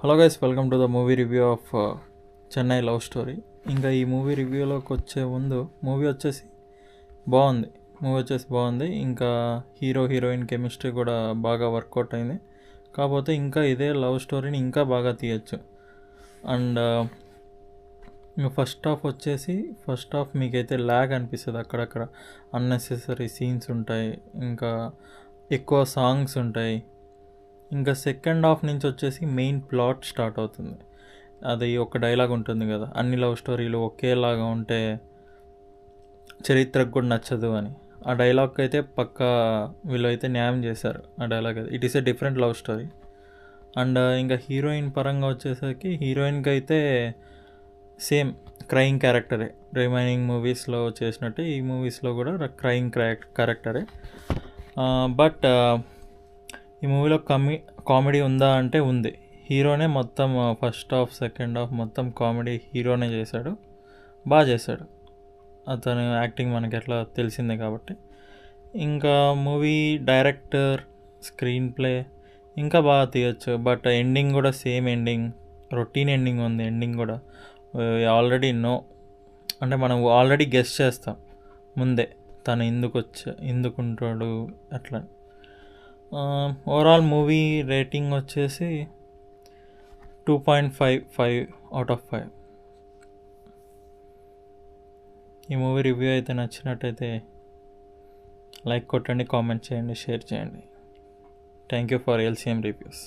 Hello guys, welcome to the movie review of Chennai love story. ఇంకా ఈ movie రివ్యూలోకి వచ్చే ముందు మూవీ వచ్చేసి బాగుంది. ఇంకా హీరోయిన్ కెమిస్ట్రీ కూడా బాగా వర్కౌట్ అయింది. కాకపోతే ఇంకా ఇదే లవ్ స్టోరీని ఇంకా బాగా తీయచ్చు. అండ్ ఫస్ట్ హాఫ్ మీకైతే ల్యాగ్ అనిపిస్తుంది. అక్కడక్కడ అన్నెసెసరీ సీన్స్ ఉంటాయి, ఇంకా ఎక్కువ సాంగ్స్ ఉంటాయి. ఇంకా సెకండ్ హాఫ్ నుంచి వచ్చేసి మెయిన్ ప్లాట్ స్టార్ట్ అవుతుంది. అది ఒక డైలాగ్ ఉంటుంది కదా, అన్ని లవ్ స్టోరీలు ఒకేలాగా ఉంటే చరిత్రకు కూడా నచ్చదు అని. ఆ డైలాగ్ అయితే పక్కా వీళ్ళు అయితే న్యాయం చేశారు. ఆ డైలాగ్ అయితే it is a different love story. And ఇంకా హీరోయిన్ పరంగా వచ్చేసరికి హీరోయిన్కి అయితే సేమ్ క్రయింగ్ క్యారెక్టరే. రిమైనింగ్ మూవీస్లో చేసినట్టు ఈ మూవీస్లో కూడా క్రయింగ్ క్యారెక్టరే. బట్ ఈ మూవీలో కామెడీ ఉందా అంటే ఉంది. హీరోనే మొత్తం ఫస్ట్ హాఫ్ సెకండ్ హాఫ్ మొత్తం కామెడీ హీరోనే చేశాడు, బాగా చేశాడు. అతను యాక్టింగ్ మనకి ఎట్లా తెలిసిందే కాబట్టి. ఇంకా మూవీ డైరెక్టర్, స్క్రీన్ ప్లే ఇంకా బాగా తీయచ్చు. బట్ ఎండింగ్ కూడా సేమ్ ఎండింగ్, రొటీన్ ఎండింగ్ ఉంది. ఎండింగ్ కూడా ఆల్రెడీ అంటే మనం ఆల్రెడీ గెస్ చేస్తాం ముందే తను ఎందుకుంటాడు అట్లా. ఓవరాల్ మూవీ రేటింగ్ వచ్చేసి 2.55 అవుట్ ఆఫ్ 5. ఈ మూవీ రివ్యూ అయితే నచ్చినట్టయితే లైక్ కొట్టండి, కామెంట్ చేయండి, షేర్ చేయండి. Thank you for LCM reviews.